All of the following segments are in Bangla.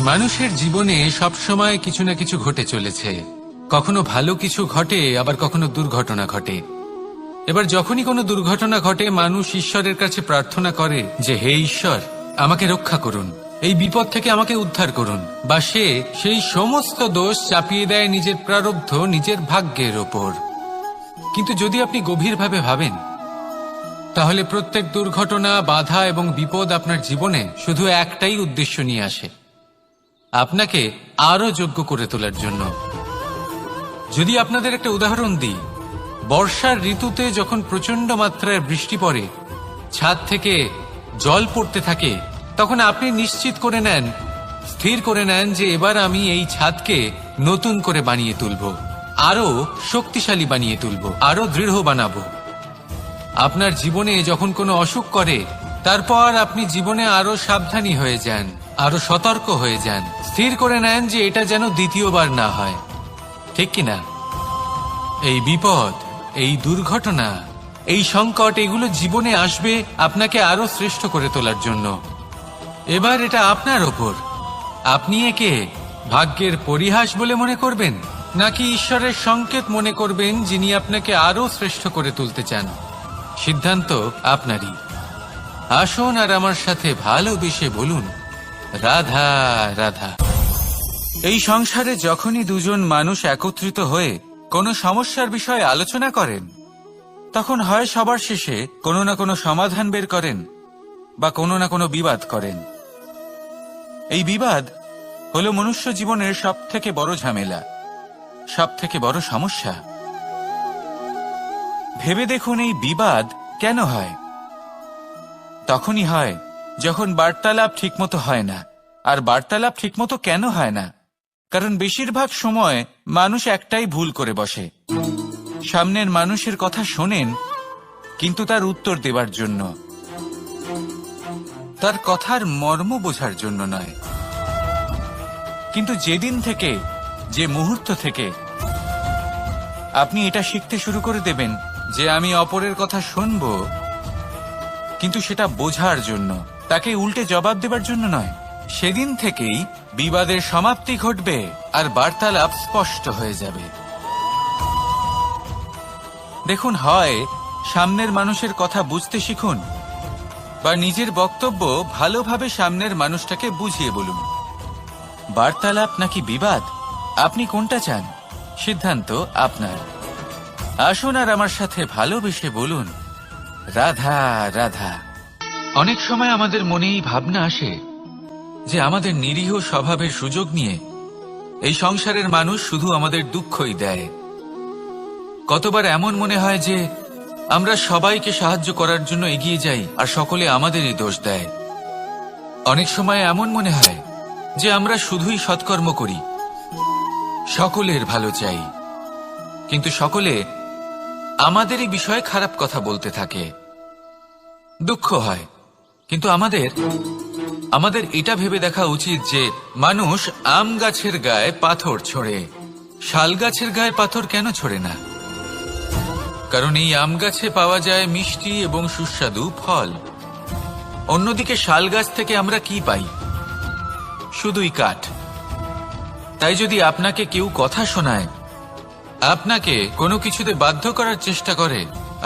মানুষের জীবনে সবসময় কিছু না কিছু ঘটে চলেছে। কখনো ভালো কিছু ঘটে, আবার কখনো দুর্ঘটনা ঘটে। এবার যখনই কোনো দুর্ঘটনা ঘটে, মানুষ ঈশ্বরের কাছে প্রার্থনা করে যে হে ঈশ্বর, আমাকে রক্ষা করুন, এই বিপদ থেকে আমাকে উদ্ধার করুন। বা সে সেই সমস্ত দোষ চাপিয়ে দেয় নিজের প্রারব্ধ, নিজের ভাগ্যের ওপর। কিন্তু যদি আপনি গভীরভাবে ভাবেন, তাহলে প্রত্যেক দুর্ঘটনা, বাধা এবং বিপদ আপনার জীবনে শুধু একটাই উদ্দেশ্য নিয়ে আসে, আপনাকে আরো যোগ্য করে তোলার জন্য। যদি আপনাদের একটা উদাহরণ দিই, বর্ষার ঋতুতে যখন প্রচন্ড মাত্রায় বৃষ্টি পড়ে, ছাদ থেকে জল পড়তে থাকে, তখন আপনি নিশ্চিত করে নেন, স্থির করে নেন যে এবার আমি এই ছাদকে নতুন করে বানিয়ে তুলব, আরো শক্তিশালী বানিয়ে তুলব, আরো দৃঢ় বানাবো। আপনার জীবনে যখন কোনো অসুখ করে, তারপর আপনি জীবনে আরো সাবধানী হয়ে যান, আরো সতর্ক হয়ে যান, স্থির করে নেন যে এটা যেন দ্বিতীয়বার না হয়, ঠিক কিনা? এই বিপদ, এই দুর্ঘটনা, এই সংকট, এগুলো জীবনে আসবে আপনাকে আরো শ্রেষ্ঠ করে তোলার জন্য। এবার এটা আপনার ওপর, আপনি একে ভাগ্যের পরিহাস বলে মনে করবেন, নাকি ঈশ্বরের সংকেত মনে করবেন, যিনি আপনাকে আরো শ্রেষ্ঠ করে তুলতে চান। সিদ্ধান্ত আপনারই। আসুন আর আমার সাথে ভালোবেসে বলুন, রাধা রাধা। এই সংসারে যখনই দুজন মানুষ একত্রিত হয়ে কোনো সমস্যার বিষয়ে আলোচনা করেন, তখন হয় সবার শেষে কোনো না কোনো সমাধান বের করেন, বা কোনো না কোনো বিবাদ করেন। এই বিবাদ হলো মনুষ্য জীবনের সবথেকে বড় ঝামেলা, সবথেকে বড় সমস্যা। ভেবে দেখুন, এই বিবাদ কেন হয়? তখনই হয় যখন বার্তালাপ ঠিকমতো হয় না। আর বার্তালাপ ঠিকমতো কেন হয় না? কারণ বেশিরভাগ সময় মানুষ একটাই ভুল করে বসে, সামনের মানুষের কথা শোনেন কিন্তু তার উত্তর দেবার জন্য, তার কথার মর্ম বোঝার জন্য নয়। কিন্তু যেদিন থেকে, যে মুহূর্ত থেকে আপনি এটা শিখতে শুরু করে দেবেন যে আমি অপরের কথা শুনব, কিন্তু সেটা বোঝার জন্য, তাকে উল্টে জবাব দেবার জন্য নয়, সেদিন থেকেই বিবাদের সমাপ্তি ঘটবে আর বার্তালাপ স্পষ্ট হয়ে যাবে। দেখুন, হয় সামনের মানুষের কথা বুঝতে শিখুন, বা নিজের বক্তব্য ভালোভাবে সামনের মানুষটাকে বুঝিয়ে বলুন। বার্তালাপ নাকি বিবাদ, আপনি কোনটা চান? সিদ্ধান্ত আপনার। আসুন আর আমার সাথে ভালোবেসে বলুন, রাধা রাধা। অনেক সময় আমাদের মনেই ভাবনা আসে যে আমাদের নিরীহ স্বভাবের সুযোগ নিয়ে এই সংসারের মানুষ শুধু আমাদের দুঃখই দেয়। কতবার এমন মনে হয় যে আমরা সবাইকে সাহায্য করার জন্য এগিয়ে যাই আর সকলে আমাদেরই দোষ দেয়। অনেক সময় এমন মনে হয় যে আমরা শুধুই সৎকর্ম করি, সকলের ভালো চাই, কিন্তু সকলে আমাদেরই বিষয়ে খারাপ কথা বলতে থাকে। দুঃখ হয়, কিন্তু আমাদের এটা ভেবে দেখা উচিত যে মানুষ আম গাছের গায়ে পাথর ছোড়ে, শাল গাছের গায়ে পাথর কেন ছোড়ে না? কারণ এই আম গাছে পাওয়া যায় মিষ্টি এবং সুস্বাদু ফল। অন্যদিকে শাল গাছ থেকে আমরা কি পাই? শুধুই কাঠ। তাই যদি আপনাকে কেউ কথা শোনায়, আপনাকে কোনো কিছুতে বাধ্য করার চেষ্টা করে,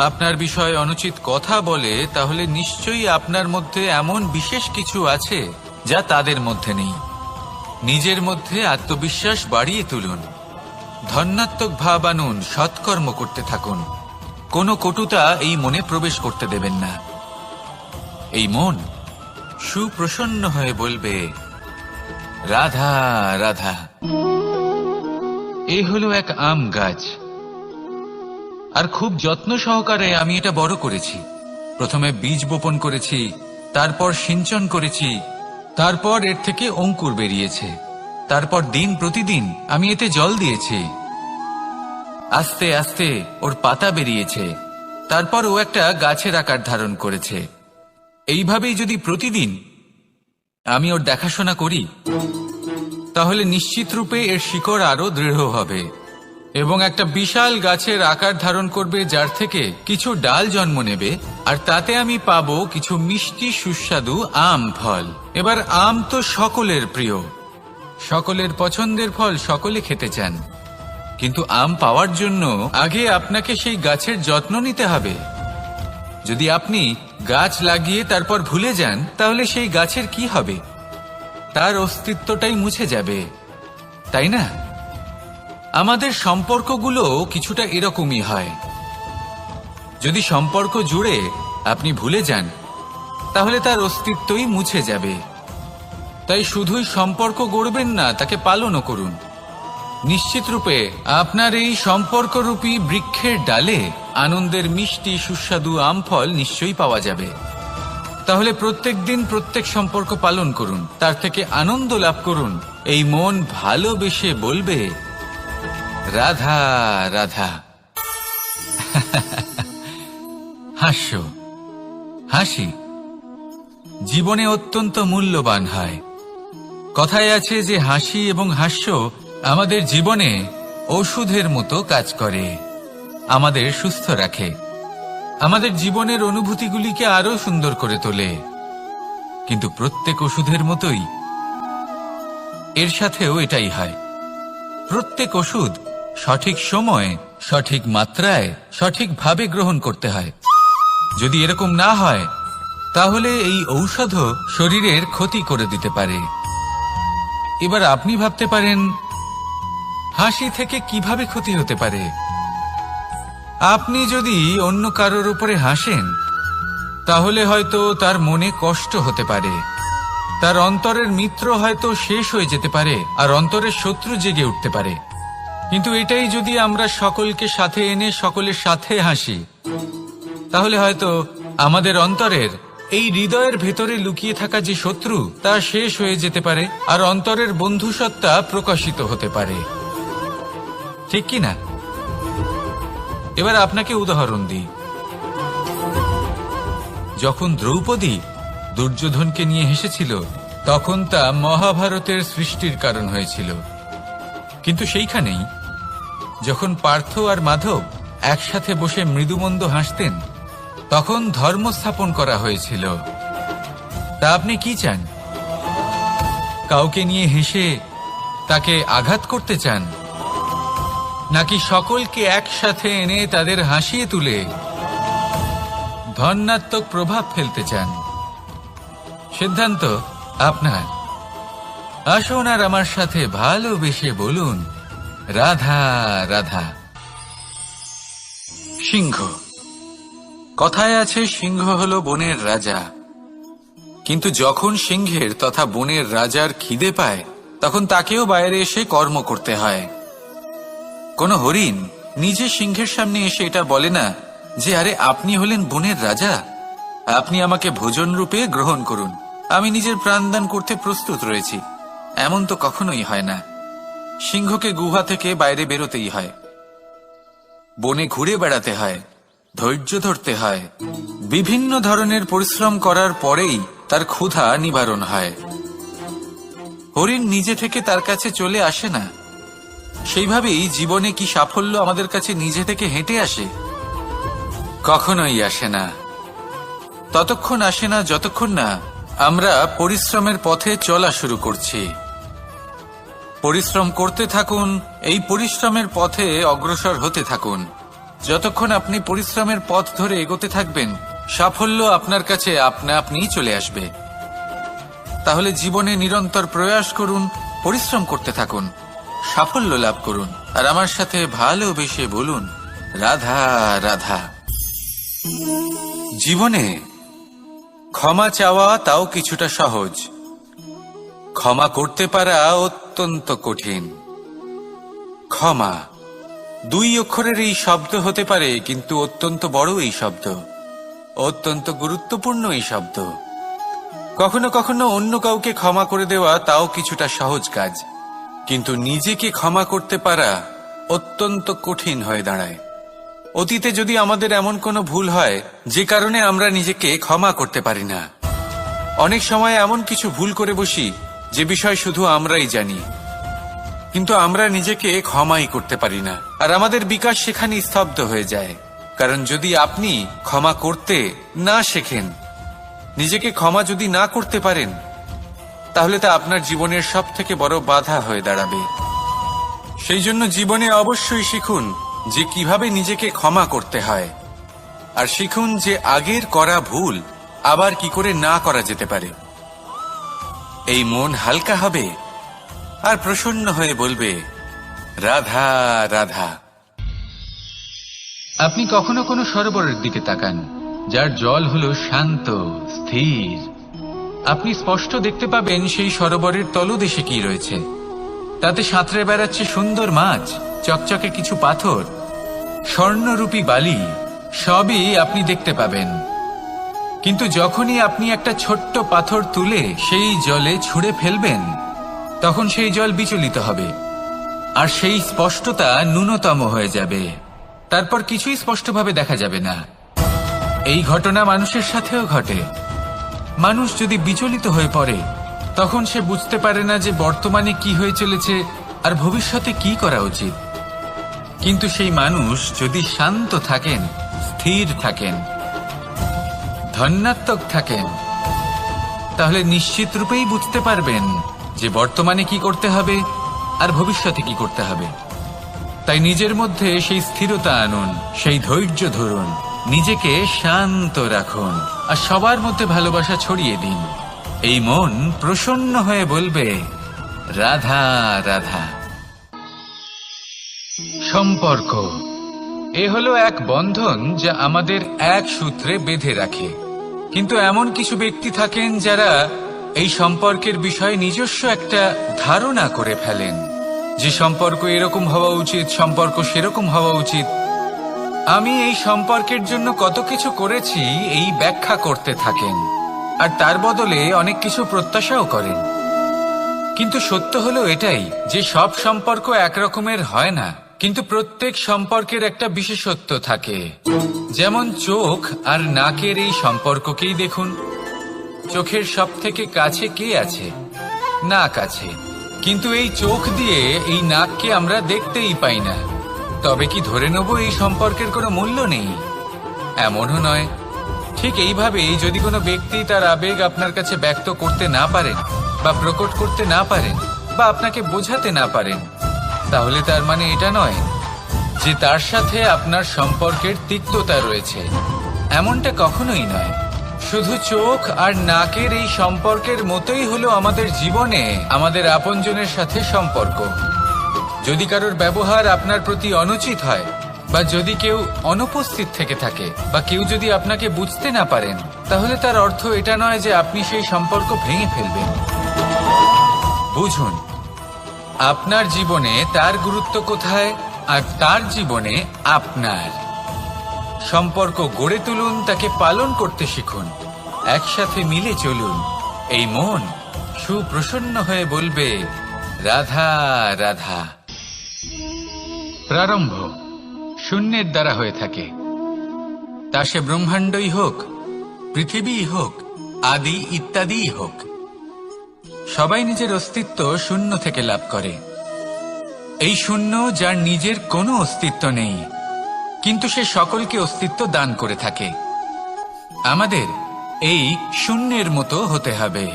আপনার বিষয়ে অনুচিত কথা বলে, তাহলে নিশ্চয়ই আপনার মধ্যে এমন বিশেষ কিছু আছে যা তাদের মধ্যে নেই। নিজের মধ্যে আত্মবিশ্বাস বাড়িয়ে তুলুন, ধন্যাত্মক ভাব আনুন, সৎকর্ম করতে থাকুন। কোনো কটুতা এই মনে প্রবেশ করতে দেবেন না। এই মন সুপ্রসন্ন হয়ে বলবে, রাধা রাধা। এই হলো এক আম গাছ, আর খুব যত্ন সহকারে আমি এটা বড় করেছি। প্রথমে বীজ বপন করেছি, তারপর সিঞ্চন করেছি, তারপর এর থেকে অঙ্কুর বেরিয়েছে, তারপর দিন প্রতিদিন আমি এতে জল দিয়েছি। আস্তে আস্তে ওর পাতা বেরিয়েছে, তারপর ও একটা গাছের আকার ধারণ করেছে। এইভাবেই যদি প্রতিদিন আমি ওর দেখাশোনা করি, তাহলে নিশ্চিত রূপে এর শিকড় আরো দৃঢ় হবে এবং একটা বিশাল গাছের আকার ধারণ করবে, যার থেকে কিছু ডাল জন্ম নেবে, আর তাতে আমি পাবো কিছু মিষ্টি সুস্বাদু আম ফল। এবার আম তো সকলের প্রিয়, সকলের পছন্দের ফল সকলে খেতে চান, কিন্তু আম পাওয়ার জন্য আগে আপনাকে সেই গাছের যত্ন নিতে হবে। যদি আপনি গাছ লাগিয়ে তারপর ভুলে যান, তাহলে সেই গাছের কি হবে? তার অস্তিত্বটাই মুছে যাবে, তাই না? আমাদের সম্পর্কগুলো কিছুটা এরকমই হয়। যদি সম্পর্ক জুড়ে আপনি ভুলে যান, তাহলে তার অস্তিত্বই মুছে যাবে। তাই শুধুই সম্পর্ক গড়বেন না, তাকে পালনও করুন। নিশ্চিত রূপে আপনার এই সম্পর্করূপী বৃক্ষের ডালে আনন্দের মিষ্টি সুস্বাদু আম ফল নিশ্চয়ই পাওয়া যাবে। তাহলে প্রত্যেক দিন প্রত্যেক সম্পর্ক পালন করুন, তার থেকে আনন্দ লাভ করুন। এই মন ভালোবেসে বলবে, রাধা রাধা। হাস্য, হাসি জীবনে অত্যন্ত মূল্যবান হয়। কথায় আছে যে হাসি এবং হাস্য আমাদের জীবনে ওষুধের মতো কাজ করে, আমাদের সুস্থ রাখে, আমাদের জীবনের অনুভূতিগুলিকে আরো সুন্দর করে তোলে। কিন্তু প্রত্যেক ওষুধের মতোই এর সাথেও এটাই হয়। প্রত্যেক ওষুধ সঠিক সময়ে, সঠিক মাত্রায়, সঠিকভাবে গ্রহণ করতে হয়। যদি এরকম না হয়, তাহলে এই ঔষধও শরীরের ক্ষতি করে দিতে পারে। এবার আপনি ভাবতে পারেন, হাসি থেকে কিভাবে ক্ষতি হতে পারে? আপনি যদি অন্য কারোর উপরে হাসেন, তাহলে হয়তো তার মনে কষ্ট হতে পারে, তার অন্তরের মিত্র হয়তো শেষ হয়ে যেতে পারে, আর অন্তরের শত্রু জেগে উঠতে পারে। কিন্তু এটাই যদি আমরা সকলকে সাথে এনে সকলের সাথে হাসি, তাহলে হয়তো আমাদের অন্তরের এই হৃদয়ের ভেতরে লুকিয়ে থাকা যে শত্রু, তা শেষ হয়ে যেতে পারে, আর অন্তরের বন্ধুসত্তা প্রকাশিত হতে পারে। ঠিক কি না? এবার আপনাকে উদাহরণ দিই। যখন দ্রৌপদী দুর্যোধনকে নিয়ে হেসেছিল, তখন তা মহাভারতের সৃষ্টির কারণ হয়েছিল। কিন্তু সেইখানেই যখন পার্থ আর মাধব একসাথে বসে মৃদুমন্দ হাসতেন, তখন ধর্ম স্থাপন করা হয়েছিল। তা আপনি কি চান? কাউকে নিয়ে হেসে তাকে আঘাত করতে চান, নাকি সকলকে একসাথে এনে তাদের হাসিয়ে তুলে ধনাত্মক প্রভাব ফেলতে চান? সিদ্ধান্ত আপনার। আসুন আর আমার সাথে ভালোবেসে বলুন, রাধা রাধা। সিংহ। কথায় আছে সিংহ হলো বনের রাজা, কিন্তু যখন সিংহের তথা বনের রাজার খিদে পায়, তখন তাকেও বাইরে এসে কর্ম করতে হয়। কোন হরিণ নিজে সিংহের সামনে এসে এটা বলে না যে, আরে আপনি হলেন বনের রাজা, আপনি আমাকে ভোজন রূপে গ্রহণ করুন, আমি নিজের প্রাণদান করতে প্রস্তুত রয়েছি। এমন তো কখনোই হয় না। সিংহকে গুহা থেকে বাইরে বেরোতেই হয়, বনে ঘুরে বেড়াতে হয়, ধৈর্য ধরতে হয়, বিভিন্ন ধরনের পরিশ্রম করার পরেই তার ক্ষুধা নিবারণ হয়। হরিণ নিজে থেকে তার কাছে চলে আসে না। সেইভাবেই জীবনে কি সাফল্য আমাদের কাছে নিজে থেকে হেঁটে আসে? কখনোই আসে না। ততক্ষণ আসে না যতক্ষণ না আমরা পরিশ্রমের পথে চলা শুরু করছি। পরিশ্রম করতে থাকুন, এই পরিশ্রমের পথে অগ্রসর হতে থাকুন। যতক্ষণ আপনি পরিশ্রমের পথ ধরে এগোতে থাকবেন, সাফল্য আপনার কাছে আপনা আপনিই চলে আসবে। তাহলে জীবনে নিরন্তর প্রয়াস করুন, পরিশ্রম করতে থাকুন, সাফল্য লাভ করুন, আর আমার সাথে ভালোবেসে বলুন, রাধা রাধা। জীবনে ক্ষমা চাওয়া তাও কিছুটা সহজ, ক্ষমা করতে পারা অত্যন্ত কঠিন। ক্ষমা দুই অক্ষরের এই শব্দ হতে পারে, কিন্তু অত্যন্ত বড় এই শব্দ, অত্যন্ত গুরুত্বপূর্ণ এই শব্দ। কখনো কখনো অন্য কাউকে ক্ষমা করে দেওয়া তাও কিছুটা সহজ কাজ, কিন্তু নিজেকে ক্ষমা করতে পারা অত্যন্ত কঠিন হয়ে দাঁড়ায়। অতীতে যদি আমাদের এমন কোনো ভুল হয় যে কারণে আমরা নিজেকে ক্ষমা করতে পারি না, অনেক সময় এমন কিছু ভুল করে বসি যে বিষয় শুধু আমরাই জানি, কিন্তু আমরা নিজেকে ক্ষমাই করতে পারি না, আর আমাদের বিকাশ সেখানে স্তব্ধ হয়ে যায়। কারণ যদি আপনি ক্ষমা করতে না শেখেন, নিজেকে ক্ষমা যদি না করতে পারেন, তাহলে তা আপনার জীবনের সব থেকে বড় বাধা হয়ে দাঁড়াবে। সেই জন্য জীবনে অবশ্যই শিখুন যে কিভাবে নিজেকে ক্ষমা করতে হয়, আর শিখুন যে আগের করা ভুল আবার কি করে না করা যেতে পারে। এই মন হালকা হবে আর প্রসন্ন হয়ে বলবে, রাধা রাধা। আপনি কখনো কোনো সরোবরের দিকে তাকান যার জল হলো শান্ত, স্থির। আপনি স্পষ্ট দেখতে পাবেন সেই সরোবরের তলদেশে কি রয়েছে। তাতে সাঁতরে বেড়াচ্ছে সুন্দর মাছ, চকচকে কিছু পাথর, স্বর্ণরূপী বালি, সবই আপনি দেখতে পাবেন। কিন্তু যখনই আপনি একটা ছোট্ট পাথর তুলে সেই জলে ছুঁড়ে ফেলবেন, তখন সেই জল বিচলিত হবে আর সেই স্পষ্টতা ন্যূনতম হয়ে যাবে। তারপর কিছুই স্পষ্টভাবে দেখা যাবে না। এই ঘটনা মানুষের সাথেও ঘটে। মানুষ যদি বিচলিত হয়ে পড়ে, তখন সে বুঝতে পারে না যে বর্তমানে কি হয়ে চলেছে আর ভবিষ্যতে কি করা উচিত। কিন্তু সেই মানুষ যদি শান্ত থাকেন, স্থির থাকেন, ধন্যাত্মক থাকেন, তাহলে নিশ্চিত রূপেই বুঝতে পারবেন যে বর্তমানে কি করতে হবে আর ভবিষ্যতে কি করতে হবে। তাই নিজের মধ্যে সেই স্থিরতা আনুন, সেই ধৈর্য ধরুন, নিজেকে শান্ত রাখুন আর সবার মধ্যে ভালোবাসা ছড়িয়ে দিন। এই মন প্রসন্ন হয়ে বলবে, রাধা রাধা। সম্পর্ক এ হলো এক বন্ধন যা আমাদের এক সূত্রে বেঁধে রাখে। কিন্তু এমন কিছু ব্যক্তি থাকেন যারা এই সম্পর্কের বিষয়ে নিজস্ব একটা ধারণা করে ফেলেন যে সম্পর্ক এরকম হওয়া উচিত, সম্পর্ক সেরকম হওয়া উচিত। আমি এই সম্পর্কের জন্য কত কিছু করেছি এই ব্যাখ্যা করতে থাকেন আর তার বদলে অনেক কিছু প্রত্যাশাও করেন। কিন্তু সত্য হলো এটাই যে সব সম্পর্ক একরকমের হয় না, কিন্তু প্রত্যেক সম্পর্কের একটা বিশেষত্ব থাকে। যেমন চোখ আর নাকের এই সম্পর্ককেই দেখুন। চোখের সব থেকে কাছে কে আছে? নাক আছে। কিন্তু এই চোখ দিয়ে এই নাককে আমরা দেখতেই পাই না। তবে কি ধরে নেব এই সম্পর্কের কোনো মূল্য নেই? এমনও নয়। ঠিক এইভাবেই যদি কোনো ব্যক্তি তার আবেগ আপনার কাছে ব্যক্ত করতে না পারেন বা প্রকট করতে না পারেন বা আপনাকে বোঝাতে না পারেন, তাহলে তার মানে এটা নয় যে তার সাথে আপনার সম্পর্কের তিক্ততা রয়েছে। এমনটা কখনোই নয়। শুধু চোখ আর নাকের এই সম্পর্কের মতোই হলো আমাদের জীবনে আমাদের আপনজনের সাথে সম্পর্ক। যদি কারোর ব্যবহার আপনার প্রতি অনুচিত হয় বা যদি কেউ অনুপস্থিত থেকে থাকে বা কেউ যদি আপনাকে বুঝতে না পারেন, তাহলে তার অর্থ এটা নয় যে আপনি সেই সম্পর্ক ভেঙে ফেলবেন। বুঝুন, আপনার জীবনে তার গুরুত্ব কোথায় আর তার জীবনে আপনার। সম্পর্ক গড়ে তুলুন, তাকে পালন করতে শিখুন, একসাথে মিলে চলুন। এই মন সুপ্রসন্ন হয়ে বলবে, রাধা রাধা। প্রারম্ভ শূন্যের দ্বারা হয়ে থাকে, তা সে ব্রহ্মাণ্ডই হোক, পৃথিবীই হোক, আদি ইত্যাদিই হোক। সবাই নিজের অস্তিত্ব শূন্য থেকে লাভ করে। এই শূন্য যার নিজের কোনো অস্তিত্ব নেই, কিন্তু সে সকলকে অস্তিত্ব দান করে থাকে। আমাদের এই শূন্যের মতো হতে হবে।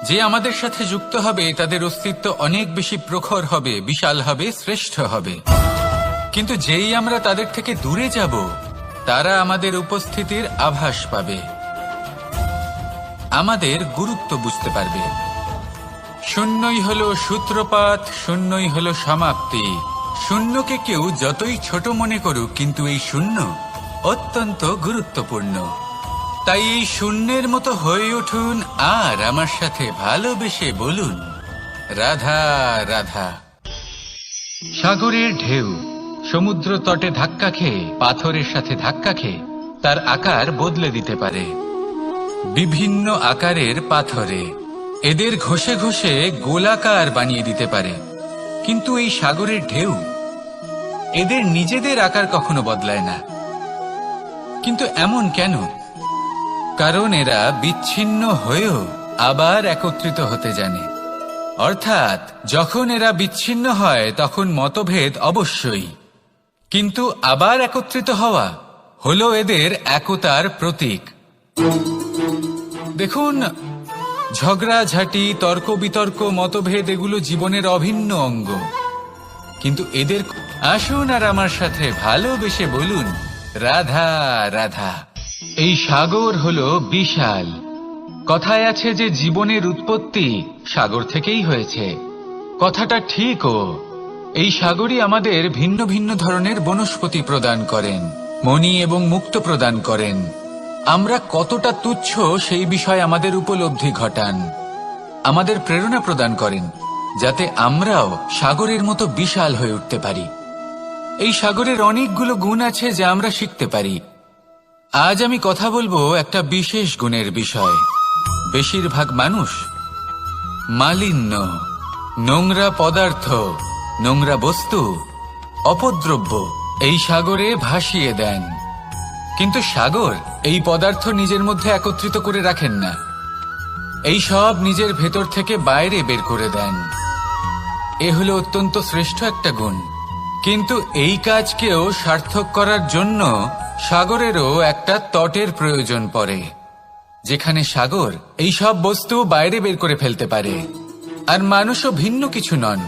যে আমাদের সাথে যুক্ত হবে তাদের অস্তিত্ব অনেক বেশি প্রখর হবে, বিশাল হবে, শ্রেষ্ঠ হবে। কিন্তু যেই আমরা তাদের থেকে দূরে যাব, তারা আমাদের উপস্থিতির আভাস পাবে, আমাদের গুরুত্ব বুঝতে পারবে। শূন্যই হলো সূত্রপাত, শূন্যই হলো সমাপ্তি। শূন্যকে কেউ যতই ছোট মনে করুক, কিন্তু এই শূন্য অত্যন্ত গুরুত্বপূর্ণ। তাই এই শূন্যের মতো হয়ে উঠুন আর আমার সাথে ভালোবেসে বলুন, রাধা রাধা। সাগরের ঢেউ সমুদ্র তটে ধাক্কা খেয়ে, পাথরের সাথে ধাক্কা খেয়ে তার আকার বদলে দিতে পারে। বিভিন্ন আকারের পাথরে এদের ঘষে ঘষে গোলাকার বানিয়ে দিতে পারে। কিন্তু এই সাগরের ঢেউ এদের নিজেদের আকার কখনো বদলায় না। কিন্তু এমন কেন? কারণ এরা বিচ্ছিন্ন হয়েও আবার একত্রিত হতে জানে। অর্থাৎ যখন এরা বিচ্ছিন্ন হয় তখন মতভেদ অবশ্যই, কিন্তু আবার একত্রিত হওয়া হলো এদের একতার প্রতীক। দেখুন, ঝগড়াঝাঁটি, তর্ক বিতর্ক, মতভেদ এগুলো জীবনের অভিন্ন অঙ্গ। কিন্তু এদের আসুন আর আমার সাথে ভালোবেসে বলুন, রাধা রাধা। এই সাগর হলো বিশাল। কথায় আছে যে জীবনের উৎপত্তি সাগর থেকেই হয়েছে। কথাটা ঠিকও। এই সাগরই আমাদের ভিন্ন ভিন্ন ধরনের বনস্পতি প্রদান করেন, মণি এবং মুক্ত প্রদান করেন। আমরা কতটা তুচ্ছ সেই বিষয়ে আমাদের উপলব্ধি ঘটান, আমাদের প্রেরণা প্রদান করেন, যাতে আমরাও সাগরের মতো বিশাল হয়ে উঠতে পারি। এই সাগরের অনেকগুলো গুণ আছে যা আমরা শিখতে পারি। আজ আমি কথা বলবো একটা বিশেষ গুণের বিষয়। বেশিরভাগ মানুষ মালিন্য, নোংরা পদার্থ, নোংরা বস্তু, অপদ্রব্য এই সাগরে ভাসিয়ে দেন। কিন্তু সাগর এই পদার্থ নিজের মধ্যে একত্রিত করে রাখেন না, এই সব নিজের ভেতর থেকে বাইরে বের করে দেন। এ হলো অত্যন্ত শ্রেষ্ঠ একটা গুণ। কিন্তু এই কাজকেও সার্থক করার জন্য সাগরেরও একটা তটের প্রয়োজন পড়ে, যেখানে সাগর এই সব বস্তু বাইরে বের করে ফেলতে পারে। আর মানুষও ভিন্ন কিছু নন।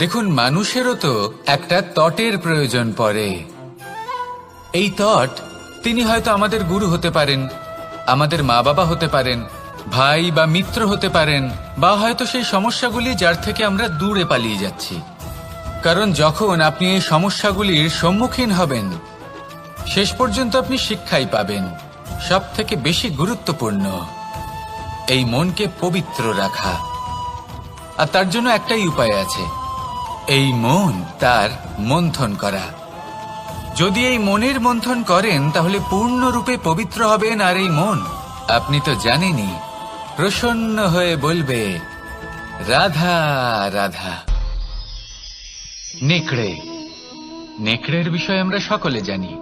দেখুন, মানুষেরও তো একটা তটের প্রয়োজন পড়ে। এই তট, তিনি হয়তো আমাদের গুরু হতে পারেন, আমাদের মা বাবা হতে পারেন, ভাই বা মিত্র হতে পারেন, বা হয়তো সেই সমস্যাগুলি যার থেকে আমরা দূরে পালিয়ে যাচ্ছি। কারণ যখন আপনি এই সমস্যাগুলির সম্মুখীন হবেন, শেষ পর্যন্ত আপনি শিক্ষাই পাবেন। সব থেকে বেশি গুরুত্বপূর্ণ এই মনকে পবিত্র রাখা। আর তার জন্য একটাই উপায় আছে, এই মন তার মন্থন করা। যদি এই মনের মন্থন করেন তাহলে পূর্ণরূপে পবিত্র হবেন। আর এই মন, আপনি তো জানেনই, প্রসন্ন হয়ে বলবে, রাধা রাধা। নেকড়ে, নেকড়ের বিষয়ে আমরা সকলে জানি।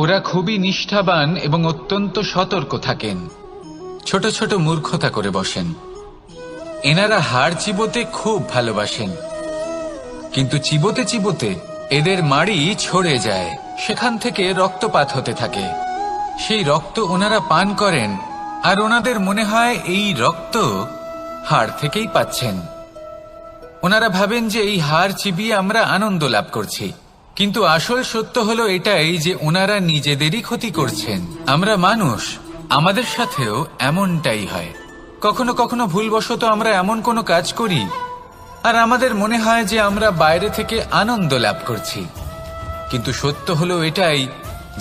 ওরা খুবই নিষ্ঠাবান এবং অত্যন্ত সতর্ক থাকেন। ছোট ছোট মূর্খতা করে বসেন। এনারা হাড় চিবোতে খুব ভালোবাসেন, কিন্তু চিবোতে চিবোতে এদের মাড়ি ছড়ে যায়, সেখান থেকে রক্তপাত হতে থাকে। সেই রক্ত ওনারা পান করেন, আর ওনাদের মনে হয় এই রক্ত হাড় থেকেই পাচ্ছেন। ওনারা ভাবেন যে এই হাড় চিবিয়ে আমরা আনন্দ লাভ করছি, কিন্তু আসল সত্য হলো এটাই যে ওনারা নিজেদেরই ক্ষতি করছেন। আমরা মানুষ, আমাদের সাথেও এমনটাই হয়। কখনো কখনো ভুলবশত আমরা এমন কোনো কাজ করি, আর আমাদের মনে হয় যে আমরা বাইরে থেকে আনন্দ লাভ করছি, কিন্তু সত্য হলো এটাই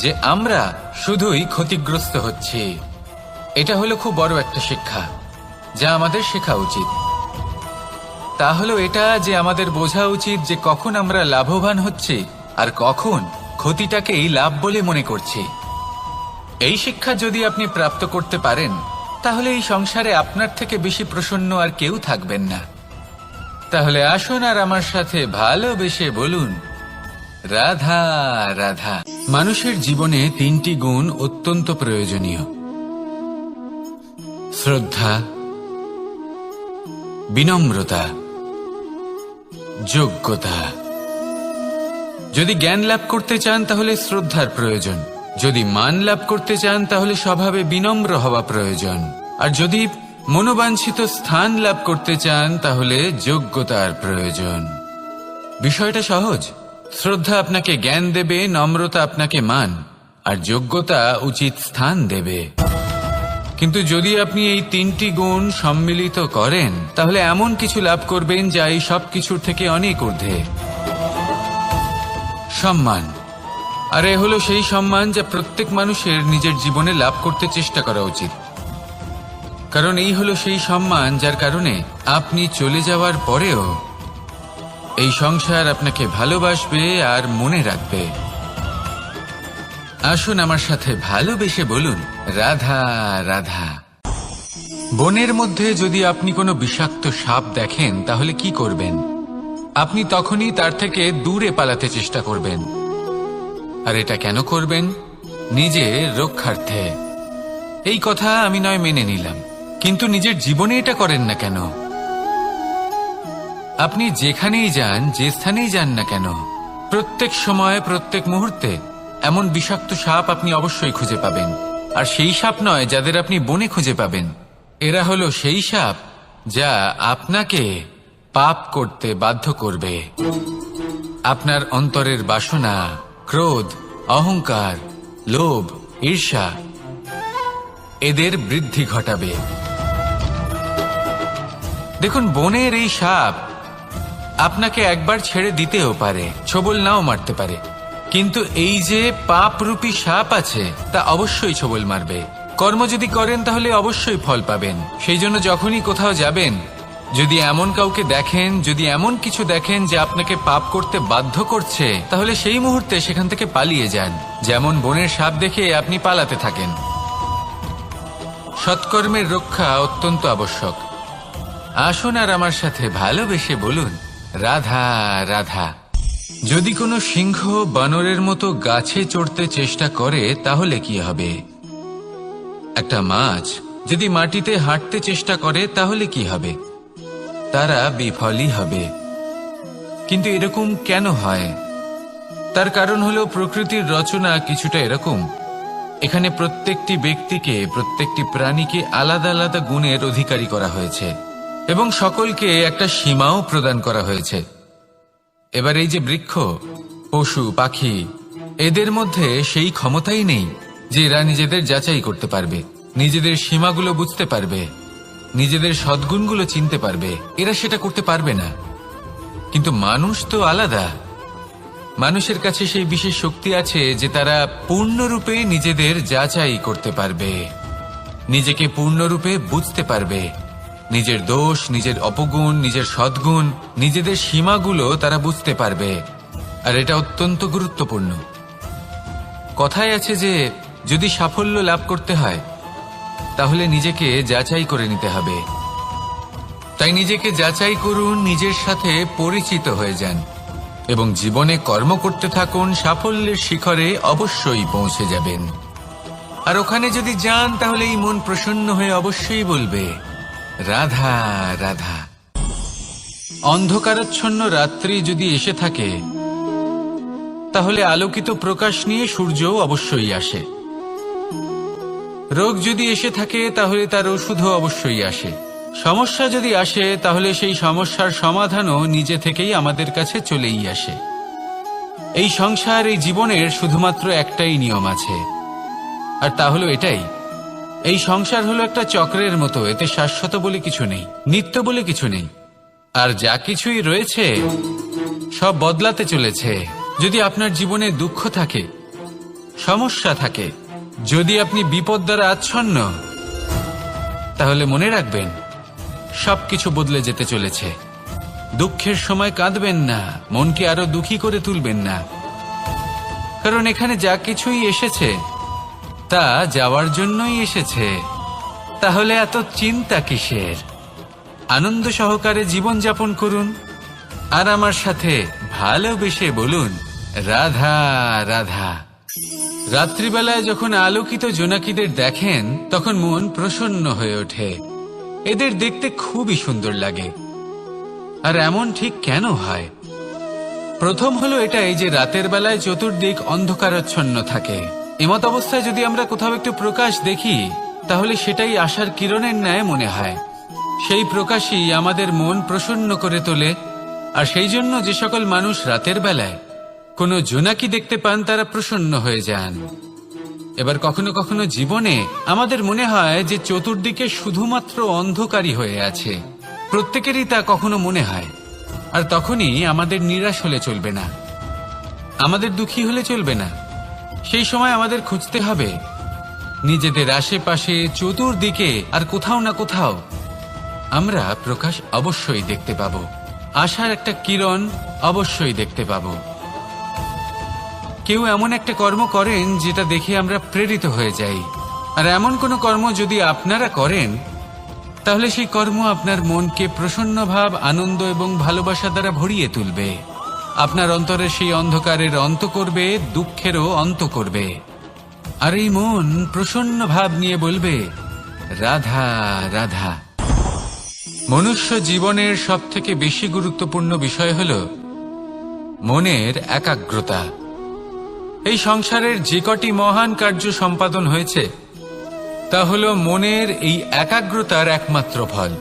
যে আমরা শুধুই ক্ষতিগ্রস্ত হচ্ছি। এটা হলো খুব বড় একটা শিক্ষা, যা আমাদের শেখা উচিত। তা হলো এটা যে আমাদের বোঝা উচিত যে কখন আমরা লাভবান হচ্ছি আর কখন ক্ষতিটাকেই লাভ বলে মনে করছি। এই শিক্ষা যদি আপনি প্রাপ্ত করতে পারেন, তাহলে এই সংসারে আপনার থেকে বেশি প্রসন্ন আর কেউ থাকবেন না। তাহলে আসুন আর আমার সাথে ভালোবেসে বলুন, রাধা রাধা। মানুষের জীবনে তিনটি গুণ অত্যন্ত প্রয়োজনীয়: শ্রদ্ধা, বিনম্রতা, যোগ্যতা। যদি জ্ঞান লাভ করতে চান তাহলে শ্রদ্ধার প্রয়োজন, যদি মান লাভ করতে চান তাহলে স্বভাবে বিনম্র হওয়া প্রয়োজন, আর যদি মনোবাঞ্ছিত স্থান লাভ করতে চান তাহলে যোগ্যতার প্রয়োজন। বিষয়টা সহজ। শ্রদ্ধা আপনাকে জ্ঞান দেবে, নম্রতা আপনাকে মান, আর যোগ্যতা উচিত স্থান দেবে। কিন্তু যদি আপনি এই তিনটি গুণ সম্মিলিত করেন, তাহলে এমন কিছু লাভ করবেন যা এই সব কিছুর থেকে অনেক ঊর্ধ্বে। সম্মান। আর এ হলো সেই সম্মান যা প্রত্যেক মানুষের নিজের জীবনে লাভ করতে চেষ্টা করা উচিত। কারণ এই হলো সেই সম্মান যার কারণে আপনি চলে যাওয়ার পরেও এই সংসার আপনাকে ভালোবাসবে আর মনে রাখবে। আসুন আমার সাথে ভালোবেসে বলুন, রাধা রাধা। বনের মধ্যে যদি আপনি কোনো বিষাক্ত সাপ দেখেন তাহলে কি করবেন? আপনি তখনই তার থেকে দূরে পালাতে চেষ্টা করবেন। আর এটা কেন করবেন? নিজের রক্ষার্থে। এই কথা আমি নয় মেনে নিলাম, কিন্তু নিজের জীবনে এটা করেন না কেন? আপনি যেখানেই যান, যে স্থানেই যান না কেন, প্রত্যেক সময় প্রত্যেক মুহূর্তে এমন বিষাক্ত সাপ আপনি অবশ্যই খুঁজে পাবেন। আর সেই সাপ নয় যাদের আপনি বনে খুঁজে পাবেন, এরা হলো সেই সাপ যা আপনাকে পাপ করতে বাধ্য করবে। আপনার অন্তরের বাসনা, ক্রোধ, অহংকার, লোভ, ঈর্ষা এদের বৃদ্ধি ঘটাবে। দেখুন, বনের এই সাপ আপনাকে একবার ছেড়ে দিতেও পারে, ছোবল নাও মারতে পারে, কিন্তু এই যে পাপরূপী সাপ আছে তা অবশ্যই ছোবল মারবে। কর্ম যদি করেন তাহলে অবশ্যই ফল পাবেন। সেই জন্য যখনই কোথাও যাবেন, যদি এমন কাউকে দেখেন, যদি এমন কিছু দেখেন যে আপনাকে পাপ করতে বাধ্য করছে, তাহলে সেই মুহূর্তে সেখান থেকে পালিয়ে যান। যেমন বনের সাপ দেখে আপনি পালাতে থাকেন। সৎকর্মের রক্ষা অত্যন্ত আবশ্যক। আসুন আর আমার সাথে ভালোবেসে বলুন, রাধা রাধা। যদি কোনো সিংহ বানরের মতো গাছে চড়তে চেষ্টা করে তাহলে কি হবে? একটা মাছ যদি মাটিতে হাঁটতে চেষ্টা করে তাহলে কি হবে? তারা বিফলই হবে। কিন্তু এরকম কেন হয়? তার কারণ হলো প্রকৃতির রচনা কিছুটা এরকম। এখানে প্রত্যেকটি ব্যক্তিকে, প্রত্যেকটি প্রাণীকে আলাদা আলাদা গুণের অধিকারী করা হয়েছে এবং সকলকে একটা সীমাও প্রদান করা হয়েছে। এবার এই যে বৃক্ষ, পশু, পাখি, এদের মধ্যে সেই ক্ষমতাই নেই যে এরা নিজেদের যাচাই করতে পারবে, নিজেদের সীমাগুলো বুঝতে পারবে, নিজেদের সদ্গুণগুলো চিনতে পারবে। এরা সেটা করতে পারবে না। কিন্তু মানুষ তো আলাদা। মানুষের কাছে সেই বিশেষ শক্তি আছে যে তারা পূর্ণরূপে নিজেদের যাচাই করতে পারবে, নিজেকে পূর্ণরূপে বুঝতে পারবে, নিজের দোষ, নিজের অপগুণ, নিজের সদ্গুণ, নিজেদের সীমাগুলো তারা বুঝতে পারবে। আর এটা অত্যন্ত গুরুত্বপূর্ণ। কথায় আছে যে যদি সাফল্য লাভ করতে হয় তাহলে নিজেকে যাচাই করে নিতে হবে। তাই নিজেকে যাচাই করুন, নিজের সাথে পরিচিত হয়ে যান এবং জীবনে কর্ম করতে থাকুন। সাফল্যের শিখরে অবশ্যই পৌঁছে যাবেন। আর ওখানে যদি যান তাহলে এই মন প্রসন্ন হয়ে অবশ্যই বলবে, রাধা রাধা। অন্ধকারাচ্ছন্ন রাত্রি যদি এসে থাকে তাহলে আলোকিত প্রকাশ নিয়ে সূর্যও অবশ্যই আসে। রোগ যদি এসে থাকে তাহলে তার ওষুধও অবশ্যই আসে। সমস্যা যদি আসে তাহলে সেই সমস্যার সমাধানও নিজে থেকেই আমাদের কাছে চলেই আসে। এই সংসার, এই জীবনের শুধুমাত্র একটাই নিয়ম আছে, আর তা হলো এটাই, এই সংসার হলো একটা চক্রের মতো। এতে শাশ্বত বলে কিছু নেই, নিত্য বলে কিছু নেই। আর যা কিছুই রয়েছে সব বদলাতে চলেছে। যদি আপনার জীবনে দুঃখ থাকে, সমস্যা থাকে, যদি আপনি বিপদ দ্বারা আচ্ছন্ন, তাহলে মনে রাখবেন সবকিছু বদলে যেতে চলেছে। দুঃখের সময় কাঁদবেন না, মনকে আরো দুঃখী করে তুলবেন না, কারণ এখানে যা কিছুই এসেছে তা যাওয়ার জন্যই এসেছে। তাহলে এত চিন্তা কিসের? আনন্দ সহকারে জীবন যাপন করুন আর আমার সাথে ভালোবেসে বলুন, রাধা রাধা। রাত্রিবেলায় যখন আলোকিত জোনাকিদের দেখেন তখন মন প্রসন্ন হয়ে ওঠে। এদের দেখতে খুবই সুন্দর লাগে। আর এমন ঠিক কেন হয়? প্রথম হলো এটাই যে রাতের বেলায় চতুর্দিক অন্ধকারাচ্ছন্ন থাকে। এমত অবস্থায় যদি আমরা কোথাও একটু প্রকাশ দেখি তাহলে সেটাই আশার কিরণের ন্যায় মনে হয়। সেই প্রকাশই আমাদের মন প্রসন্ন করে তোলে। আর সেই জন্য যে সকল মানুষ রাতের বেলায় কোনো জোনাকি দেখতে পান তারা প্রসন্ন হয়ে যান। এবার কখনো কখনো জীবনে আমাদের মনে হয় যে চতুর্দিকে শুধুমাত্র অন্ধকারই হয়ে আছে। প্রত্যেকেরই তা কখনো মনে হয়। আর তখনই আমাদের নিরাশ হলে চলবে না, আমাদের দুঃখী হলে চলবে না। সেই সময় আমাদের খুঁজতে হবে নিজেদের আশেপাশে, চতুর্দিকে আর কোথাও না কোথাও আমরা প্রকাশ অবশ্যই দেখতে পাব, আশার একটা কিরণ অবশ্যই দেখতে পাব। কেউ এমন একটা কর্ম করেন যেটা দেখে আমরা প্রেরিত হয়ে যাই। আর এমন কোনো কর্ম যদি আপনারা করেন তাহলে সেই কর্ম আপনার মনকে প্রসন্ন ভাব, আনন্দ এবং ভালোবাসা দ্বারা ভরিয়ে তুলবে। আপনার অন্তরের সেই অন্ধকারের অন্ত করবে, দুঃখেরও অন্ত করবে। আর এই মন প্রসন্ন ভাব নিয়ে বলবে, রাধা রাধা। মনুষ্য জীবনের সবথেকে বেশি গুরুত্বপূর্ণ বিষয় হল মনের একাগ্রতা। এই সংসারের যে কটি মহান কার্য সম্পাদন হয়েছে তা হলো মনের এই একাগ্রতার একমাত্র ফল।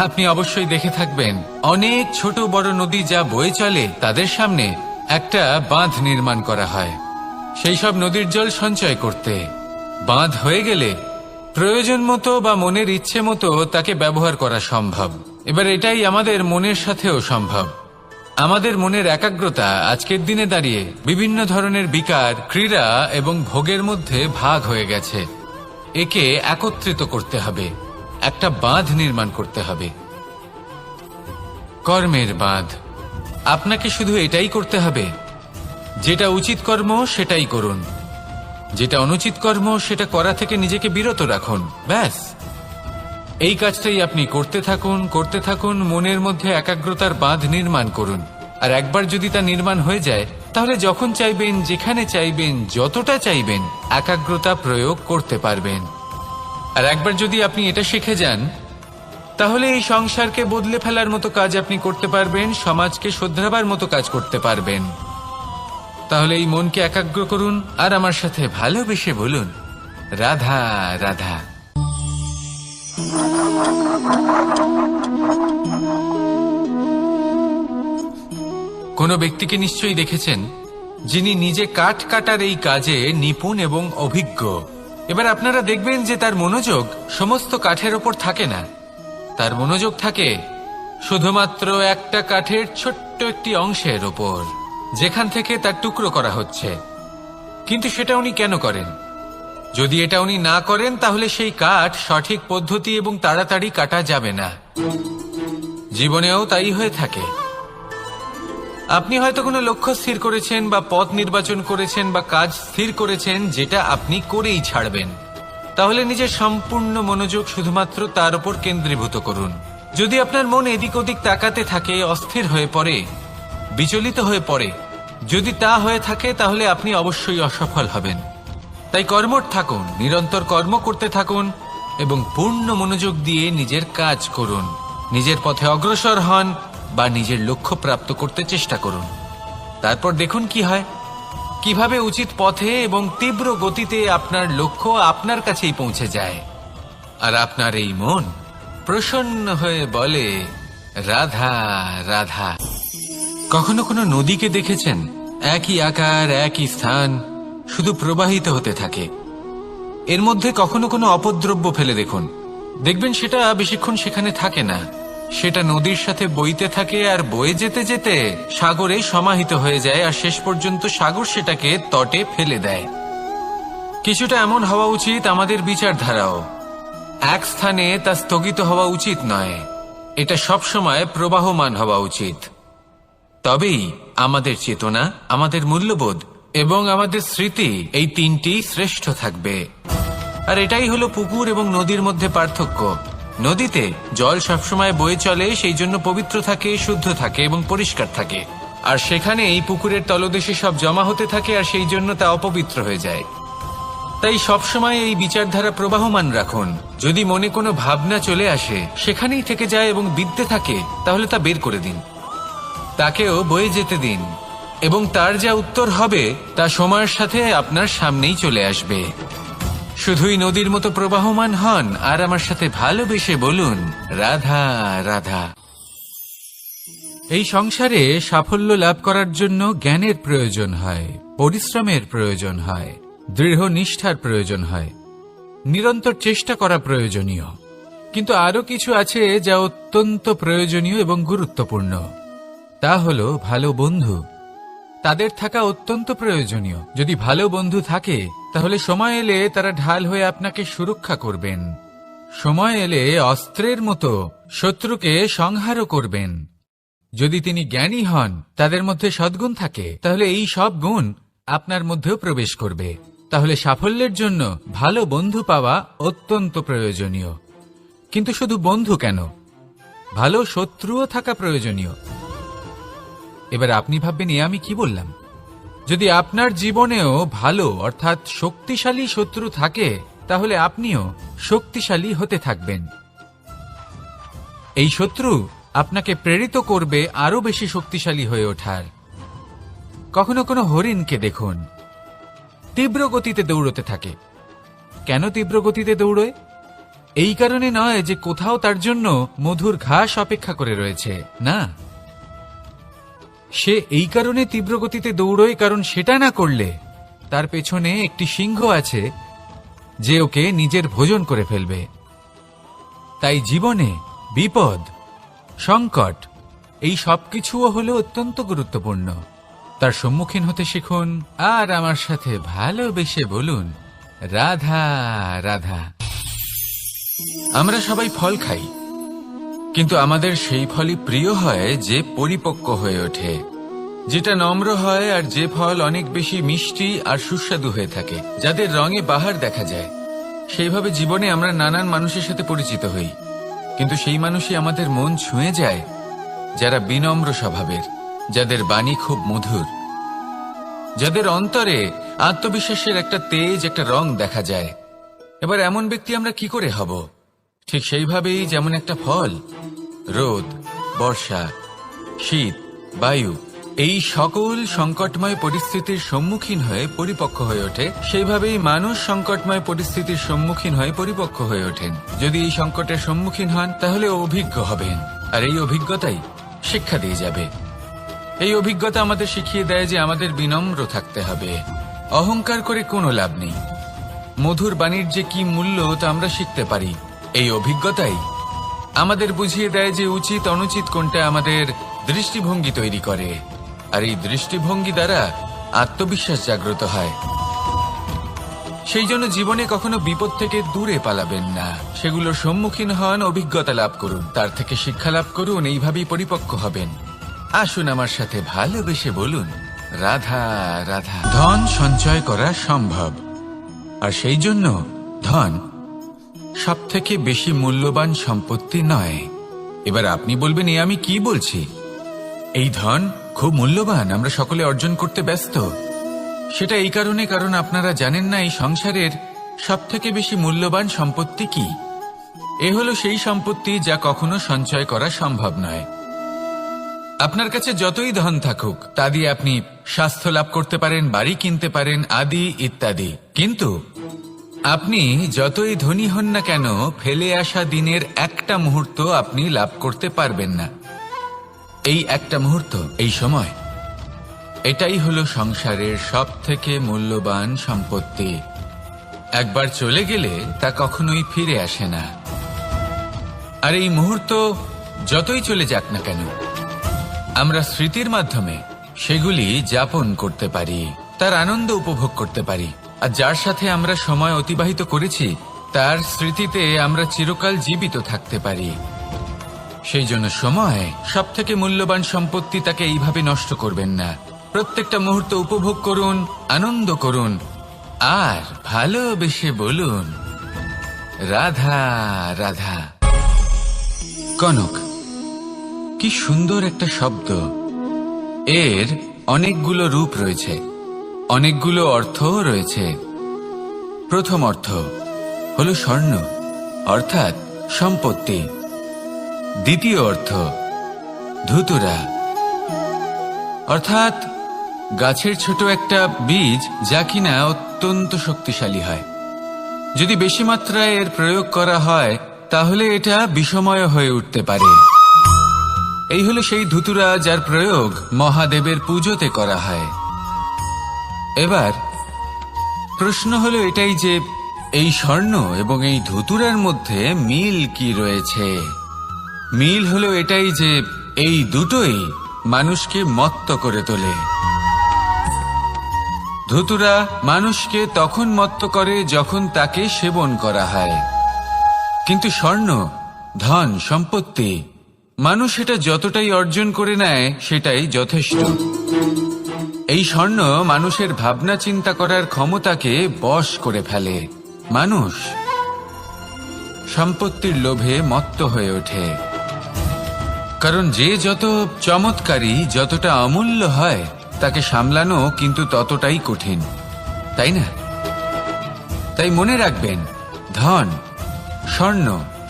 আপনি অবশ্যই দেখে থাকবেন, অনেক ছোট বড় নদী যা বয়ে চলে তাদের সামনে একটা বাঁধ নির্মাণ করা হয় সেই সব নদীর জল সঞ্চয় করতে। বাঁধ হয়ে গেলে প্রয়োজন মতো বা মনের ইচ্ছে মতো তাকে ব্যবহার করা সম্ভব। এবার এটাই আমাদের মনের সাথেও সম্ভব। আমাদের মনের একাগ্রতা আজকের দিনে দাঁড়িয়ে বিভিন্ন ধরনের বিকার, ক্রীড়া এবং ভোগের মধ্যে ভাগ হয়ে গেছে। একে একত্রিত করতে হবে, একটা বাঁধ নির্মাণ করতে হবে, কর্মের বাঁধ। আপনাকে শুধু এটাই করতে হবে, যেটা উচিত কর্ম সেটাই করুন, যেটা অনুচিত কর্ম সেটা করা থেকে নিজেকে বিরত রাখুন। ব্যাস, এই কাজটাই আপনি করতে থাকুন, মনের মধ্যে একাগ্রতার বাঁধ নির্মাণ করুন। আর একবার যদি তা নির্মাণ হয়ে যায়, তাহলে যখন চাইবেন, যেখানে চাইবেন, যতটা চাইবেন একাগ্রতা প্রয়োগ করতে পারবেন। আর একবার যদি আপনি এটা শিখে যান, তাহলে এই সংসারকে বদলে ফেলার মতো কাজ আপনি করতে পারবেন, সমাজকে শোধরাবার মতো কাজ করতে পারবেন। তাহলে এই মনকে একাগ্র করুন আর আমার সাথে ভালোবেসে বলুন, রাধা রাধা। কোনো ব্যক্তিকে নিশ্চয়ই দেখেছেন যিনি নিজে কাঠ কাটার এই কাজে নিপুণ এবং অভিজ্ঞ। এবার আপনারা দেখবেন যে তার মনোযোগ সমস্ত কাঠের ওপর থাকে না, তার মনোযোগ থাকে শুধুমাত্র একটা কাঠের ছোট্ট একটি অংশের ওপর, যেখান থেকে তার টুকরো করা হচ্ছে। কিন্তু সেটা উনি কেন করেন? যদি এটা উনি না করেন, তাহলে সেই কাঠ সঠিক পদ্ধতি এবং তাড়াতাড়ি কাটা যাবে না। জীবনেও তাই হয়ে থাকে। আপনি হয়তো কোনো লক্ষ্য স্থির করেছেন বা পথ নির্বাচন করেছেন বা কাজ স্থির করেছেন, যেটা আপনি করেই ছাড়বেন। তাহলে নিজের সম্পূর্ণ মনোযোগ শুধুমাত্র তার উপর কেন্দ্রীভূত করুন। যদি আপনার মন এদিক ওদিক তাকাতে থাকে, অস্থির হয়ে পড়ে, বিচলিত হয়ে পড়ে, যদি তা হয়ে থাকে, তাহলে আপনি অবশ্যই অসফল হবেন। তাই কর্মঠ থাকুন, নিরন্তর কর্ম করতে থাকুন এবং পূর্ণ মনোযোগ দিয়ে নিজের কাজ করুন। নিজের পথে অগ্রসর হন বা নিজের লক্ষ্য প্রাপ্ত করতে চেষ্টা করুন। তারপর দেখুন কি হয়, কিভাবে উচিত পথে এবং তীব্র গতিতে আপনার লক্ষ্য আপনার কাছেই পৌঁছে যায়। আর আপনার এই মন প্রসন্ন হয়ে বলে, রাধা রাধা। কখনো কোনো নদীকে দেখেছেন? একই আকার, একই স্থান, শুধু প্রবাহিত হতে থাকে। এর মধ্যে কখনো কোনো অপদ্রব্য ফেলে দেখুন, দেখবেন সেটা বেশিক্ষণ সেখানে থাকে না। সেটা নদীর সাথে বইতে থাকে আর বয়ে যেতে যেতে সাগরে সমাহিত হয়ে যায়, আর শেষ পর্যন্ত সাগর সেটাকে তটে ফেলে দেয়। কিছুটা এমন হওয়া উচিত আমাদের বিচারধারাও। এক স্থানে তা স্থগিত হওয়া উচিত নয়, এটা সবসময় প্রবাহমান হওয়া উচিত। তবেই আমাদের চেতনা, আমাদের মূল্যবোধ এবং আমাদের স্মৃতি, এই তিনটি শ্রেষ্ঠ থাকবে। আর এটাই হলো পুকুর এবং নদীর মধ্যে পার্থক্য। নদীতে জল সবসময় বয়ে চলে, সেই জন্য পবিত্র থাকে, শুদ্ধ থাকে এবং পরিষ্কার থাকে। আর সেখানে এই পুকুরের তলদেশে সব জমা হতে থাকে, আর সেই জন্য তা অপবিত্র হয়ে যায়। তাই সবসময় এই বিচারধারা প্রবাহমান রাখুন। যদি মনে কোনো ভাবনা চলে আসে, সেখানেই থেকে যায় এবং বিদ্যে থাকে, তাহলে তা বের করে দিন, তাকেও বয়ে যেতে দিন, এবং তার যা উত্তর হবে তা সময়ের সাথে আপনার সামনেই চলে আসবে। শুধুই নদীর মতো প্রবাহমান হন আর আমার সাথে ভালোবেসে বলুন, রাধা রাধা। এই সংসারে সাফল্য লাভ করার জন্য জ্ঞানের প্রয়োজন হয়, পরিশ্রমের প্রয়োজন হয়, দৃঢ় নিষ্ঠার প্রয়োজন হয়, নিরন্তর চেষ্টা করা প্রয়োজনীয়। কিন্তু আরো কিছু আছে যা অত্যন্ত প্রয়োজনীয় এবং গুরুত্বপূর্ণ। তা হলো ভালো বন্ধু। তাদের থাকা অত্যন্ত প্রয়োজনীয়। যদি ভালো বন্ধু থাকে, তাহলে সময় এলে তারা ঢাল হয়ে আপনাকে সুরক্ষা করবেন। সময় এলে অস্ত্রের মতো শত্রুকে সংহারও করবেন। যদি তিনি জ্ঞানী হন, তাদের মধ্যে সদ্গুণ থাকে, তাহলে এই সব গুণ আপনার মধ্যেও প্রবেশ করবে। তাহলে সাফল্যের জন্য ভালো বন্ধু পাওয়া অত্যন্ত প্রয়োজনীয়। কিন্তু শুধু বন্ধু কেন, ভালো শত্রুও থাকা প্রয়োজনীয়। এবার আপনি ভাববেন, এ আমি কি বললাম? যদি আপনার জীবনেও ভালো অর্থাৎ শক্তিশালী শত্রু থাকে, তাহলে আপনিও শক্তিশালী হতে থাকবেন। এই শত্রু আপনাকে প্রেরিত করবে আরো বেশি শক্তিশালী হয়ে ওঠার। কখনো কোনো হরিণকে দেখুন, তীব্র গতিতে দৌড়তে থাকে, কেন তীব্র গতিতে দৌড়য়? এই কারণে নয় যে কোথাও তার জন্য মধুর ঘাস অপেক্ষা করে রয়েছে, না, সে এই কারণে তীব্র গতিতে দৌড়য় কারণ সেটা না করলে তার পেছনে একটি সিংহ আছে যে ওকে নিজের ভোজন করে ফেলবে। তাই জীবনে বিপদ, সংকট এই সবকিছুও হলো অত্যন্ত গুরুত্বপূর্ণ। তার সম্মুখীন হতে শিখুন আর আমার সাথে ভালোবেসে বলুন, রাধা রাধা। আমরা সবাই ফল খাই, কিন্তু আমাদের সেই ফলই প্রিয় হয় যে পরিপক্ক হয়ে ওঠে, যেটা নম্র হয়, আর যে ফল অনেক বেশি মিষ্টি আর সুস্বাদু হয়ে থাকে, যাদের রঙে বাহার দেখা যায়। সেইভাবে জীবনে আমরা নানান মানুষের সাথে পরিচিত হই, কিন্তু সেই মানুষই আমাদের মন ছুঁয়ে যায় যারা বিনম্র স্বভাবের, যাদের বাণী খুব মধুর, যাদের অন্তরে আত্মবিশ্বাসের একটা তেজ, একটা রং দেখা যায়। এবার এমন ব্যক্তি আমরা কি করে হব? ঠিক সেইভাবেই যেমন একটা ফল রোদ, বর্ষা, শীত, বায়ু এই সকল সংকটময় পরিস্থিতির সম্মুখীন হয়ে পরিপক্ক হয়ে ওঠে, সেইভাবেই মানুষ সংকটময় পরিস্থিতির সম্মুখীন হয়ে পরিপক্ক হয়ে ওঠেন। যদি এই সংকটের সম্মুখীন হন তাহলে অভিজ্ঞ হবেন, আর এই অভিজ্ঞতাই শিক্ষা দিয়ে যাবে। এই অভিজ্ঞতা আমাদের শিখিয়ে দেয় যে আমাদের বিনম্র থাকতে হবে, অহংকার করে কোনো লাভ নেই। মধুর বাণীর যে কি মূল্য তা আমরা শিখতে পারি। এই অভিজ্ঞতাই আমাদের বুঝিয়ে দেয় যে উচিত অনুচিত কোনটা আমাদের দৃষ্টিভঙ্গি তৈরি করে, আর এই দৃষ্টিভঙ্গি দ্বারা আত্মবিশ্বাস জাগ্রত হয়। সেই জন্য জীবনে কখনো বিপদ থেকে দূরে পালাবেন না, সেগুলোর সম্মুখীন হন, অভিজ্ঞতা লাভ করুন, তার থেকে শিক্ষা লাভ করুন, এইভাবেই পরিপক্ক হবেন। আসুন আমার সাথে ভালোবেসে বলুন, রাধা রাধা। ধন সঞ্চয় করা সম্ভব, আর সেই জন্য ধন সবথেকে বেশি মূল্যবান সম্পত্তি নয়। এবার আপনি বলবেন, এ আমি কি বলছি? এই ধন খুব মূল্যবান, আমরা সকলে অর্জন করতে ব্যস্ত। সেটা এই কারণে কারণ আপনারা জানেন না এই সংসারের সবথেকে বেশি মূল্যবান সম্পত্তি কি। এ হলো সেই সম্পত্তি যা কখনো সঞ্চয় করা সম্ভব নয়। আপনার কাছে যতই ধন থাকুক তা দিয়ে আপনি স্বাস্থ্য লাভ করতে পারেন, বাড়ি কিনতে পারেন, আদি ইত্যাদি, কিন্তু আপনি যতই ধনী হন না কেন ফেলে আসা দিনের একটা মুহূর্ত আপনি লাভ করতে পারবেন না। এই একটা মুহূর্ত, এই সময়, এটাই হলো সংসারের সবথেকে মূল্যবান সম্পত্তি। একবার চলে গেলে তা কখনোই ফিরে আসে না। আর এই মুহূর্ত যতই চলে যাক না কেন আমরা স্মৃতির মাধ্যমে সেগুলি যাপন করতে পারি, তার আনন্দ উপভোগ করতে পারি, আর যার সাথে আমরা সময় অতিবাহিত করেছি তার স্মৃতিতে আমরা চিরকাল জীবিত থাকতে পারি। সেই জন্য সময় সবথেকে মূল্যবান সম্পত্তি, তাকে এইভাবে নষ্ট করবেন না। প্রত্যেকটা মুহূর্ত উপভোগ করুন, আনন্দ করুন, আর ভালোবেসে বলুন, রাধা রাধা। কনক, কি সুন্দর একটা শব্দ। এর অনেকগুলো রূপ রয়েছে, অনেকগুলো অর্থও রয়েছে। প্রথম অর্থ হলো স্বর্ণ, অর্থাৎ সম্পত্তি। দ্বিতীয় অর্থ ধুতুরা, অর্থাৎ গাছের ছোট একটা বীজ যা কিনা অত্যন্ত শক্তিশালী হয়। যদি বেশি মাত্রায় এর প্রয়োগ করা হয় তাহলে এটা বিষময় হয়ে উঠতে পারে। এই হলো সেই ধুতুরা যার প্রয়োগ মহাদেবের পুজোতে করা হয়। এবার প্রশ্ন হলো এটাই যে এই স্বর্ণ এবং এই ধুতুরার মধ্যে মিল কি রয়েছে। মিল হলো এটাই যে এই দুটোই মানুষকে মত্ত করে তোলে। ধুতুরা মানুষকে তখন মত্ত করে যখন তাকে সেবন করা হয়, কিন্তু স্বর্ণ, ধন, সম্পত্তি, মানুষ এটা যতটাই অর্জন করে নেয় সেটাই যথেষ্ট। এই স্বর্ণ মানুষের ভাবনা চিন্তা করার ক্ষমতাকে বশ করে ফেলে। মানুষ সম্পত্তির লোভে মত্ত হয়ে ওঠে, কারণ যে যত চমৎকারী, যতটা অমূল্য হয় তাকে সামলানো কিন্তু ততটাই কঠিন, তাই না? তাই মনে রাখবেন, ধন, স্বর্ণ,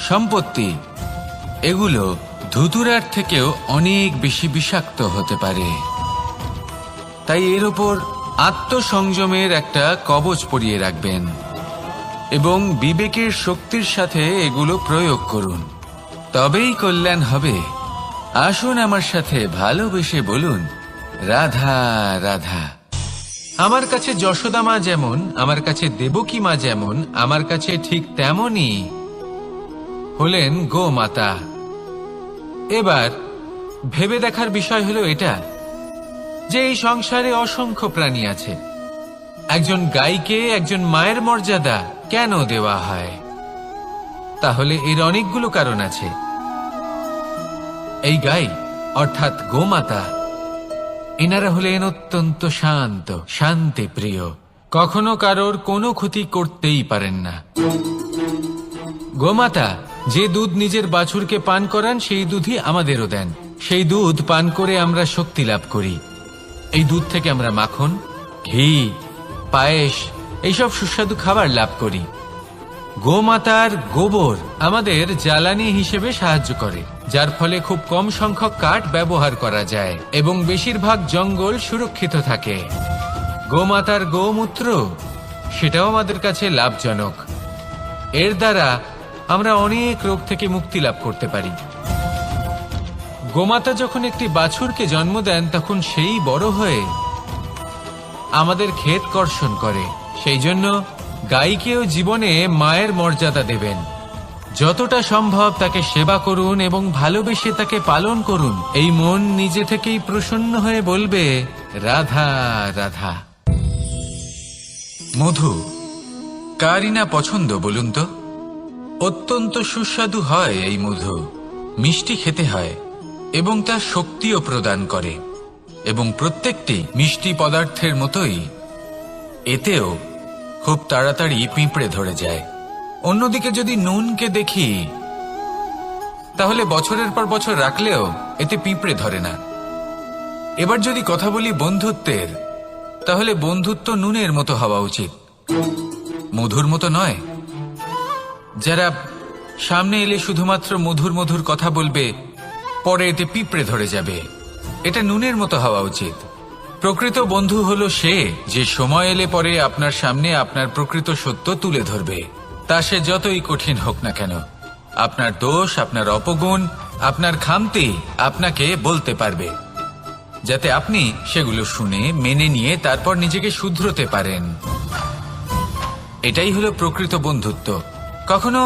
সম্পত্তি এগুলো ধুতুরার থেকেও অনেক বেশি বিষাক্ত হতে পারে। তাই এর ওপর আত্মসংযমের একটা কবচ পরিয়ে রাখবেন। এবং বিবেকের শক্তির সাথে এগুলো প্রয়োগ করুন, তবেই কল্যাণ হবে। আসুন আমার সাথে ভালোবেসে বলুন, রাধা রাধা। আমার কাছে যশোদা মা যেমন, আমার কাছে দেবকী মা যেমন, আমার কাছে ঠিক তেমনই হলেন গোমাতা। এবার ভেবে দেখার বিষয় হলো এটা যে এই সংসারে অসংখ্য প্রাণী আছে, একজন গাইকে একজন মায়ের মর্যাদা কেন দেওয়া হয়? তাহলে এর অনেকগুলো কারণ আছে। এই গাই অর্থাৎ গোমাতা, এনারা হলেন অত্যন্ত শান্ত, শান্তি প্রিয়, কখনো কারোর কোনো ক্ষতি করতেই পারেন না। গোমাতা যে দুধ নিজের বাছুরকে পান করান সেই দুধই আমাদেরও দেন। সেই দুধ পান করে আমরা শক্তি লাভ করি। এই দুধ থেকে আমরা মাখন, ঘি, পায়েস এইসব সুস্বাদু খাবার লাভ করি। গোমাতার গোবর আমাদের জ্বালানি হিসেবে সাহায্য করে, যার ফলে খুব কম সংখ্যক কাঠ ব্যবহার করা যায় এবং বেশিরভাগ জঙ্গল সুরক্ষিত থাকে। গোমাতার গোমূত্র সেটাও আমাদের কাছে লাভজনক। এর দ্বারা আমরা অনেক রোগ থেকে মুক্তি লাভ করতে পারি। গোমাতা যখন একটি বাছুরকে জন্ম দেন তখন সেই বড় হয়ে আমাদের ক্ষেত কর্ষণ করে। সেই জন্য গাইকেও জীবনে মায়ের মর্যাদা দেবেন। যতটা সম্ভব তাকে সেবা করুন এবং ভালোবেসে তাকে পালন করুন। এই মন নিজে থেকেই প্রসন্ন হয়ে বলবে, রাধা রাধা। মধু কারই না পছন্দ বলুন তো? অত্যন্ত সুস্বাদু হয় এই মধু, মিষ্টি খেতে হয় এবং তা শক্তিও প্রদান করে। এবং প্রত্যেকটি মিষ্টি পদার্থের মতোই এতেও খুব তাড়াতাড়ি পিঁপড়ে ধরে যায়। অন্যদিকে যদি নুনকে দেখি তাহলে বছরের পর বছর রাখলেও এতে পিঁপড়ে ধরে না। এবার যদি কথা বলি বন্ধুত্বের, তাহলে বন্ধুত্ব নুনের মতো হওয়া উচিত, মধুর মতো নয়। যারা সামনে এলে শুধুমাত্র মধুর মধুর কথা বলবে, পরে এতে পিঁপড়ে ধরে যাবে, এটা নুনের মতো হওয়া উচিত। প্রকৃত বন্ধু হলো সে যে সময় এলে পরে আপনার সামনে আপনার প্রকৃত সত্য তুলে ধরবে, তা সে যতই কঠিন হোক না কেন। আপনার দোষ, আপনার অপগুণ, আপনার খামতি আপনাকে বলতে পারবে, যাতে আপনি সেগুলো শুনে মেনে নিয়ে তারপর নিজেকে শুধরোতে পারেন। এটাই হলো প্রকৃত বন্ধুত্ব। কখনো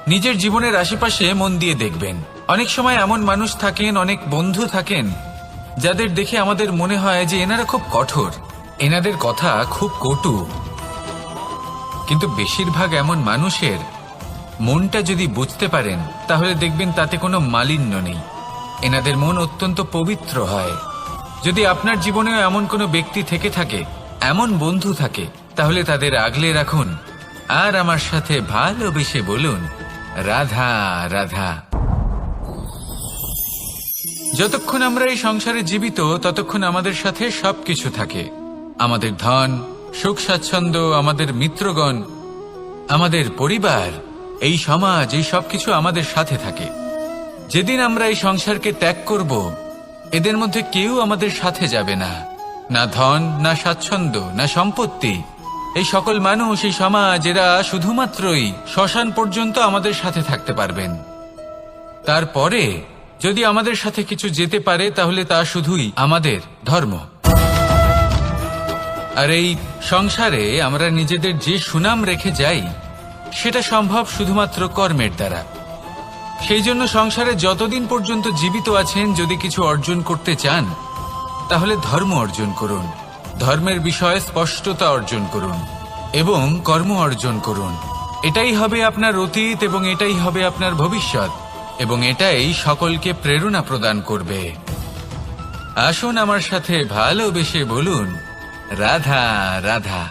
নিজের জীবনের আশেপাশে মন দিয়ে দেখবেন, অনেক সময় এমন মানুষ থাকেন, অনেক বন্ধু থাকেন যাদের দেখে আমাদের মনে হয় যে এনারা খুব কঠোর, এনাদের কথা খুব কটু। কিন্তু বেশিরভাগ এমন মানুষের মনটা যদি বুঝতে পারেন তাহলে দেখবেন তাতে কোনো মালিন্য নেই। এনাদের মন অত্যন্ত পবিত্র হয়। যদি আপনার জীবনেও এমন কোনো ব্যক্তি থেকে থাকে, এমন বন্ধু থাকে, তাহলে তাদের আগলে রাখুন আর আমার সাথে ভালোবেসে বলুন, রাধা রাধা। যতক্ষণ আমরা এই সংসারে জীবিত ততক্ষণ আমাদের সাথে সবকিছু থাকে। আমাদের ধন, সুখ স্বাচ্ছন্দ্য, আমাদের মিত্রগণ, আমাদের পরিবার, এই সমাজ, এই সবকিছু আমাদের সাথে থাকে। যেদিন আমরা এই সংসারকে ত্যাগ করব, এদের মধ্যে কেউ আমাদের সাথে যাবে না। না ধন, না স্বাচ্ছন্দ্য, না সম্পত্তি। এই সকল মানুষ, এই সমাজ, এরা শুধুমাত্রই শ্মশান পর্যন্ত আমাদের সাথে থাকতে পারবেন। তারপরে যদি আমাদের সাথে কিছু যেতে পারে তাহলে তা শুধুই আমাদের ধর্ম। আর এই সংসারে আমরা নিজেদের যে সুনাম রেখে যাই সেটা সম্ভব শুধুমাত্র কর্মের দ্বারা। সেই জন্য সংসারে যতদিন পর্যন্ত জীবিত আছেন, যদি কিছু অর্জন করতে চান তাহলে ধর্ম অর্জন করুন, ধর্মের বিষয়ে স্পষ্টতা অর্জন করুন এবং কর্ম অর্জন করুন। এটাই হবে আপনার অতীত এবং এটাই হবে আপনার ভবিষ্যৎ, এবং এটাই সকলকে প্রেরণা প্রদান করবে। আসুন আমার সাথে ভালোবেসে বলুন, রাধা রাধা।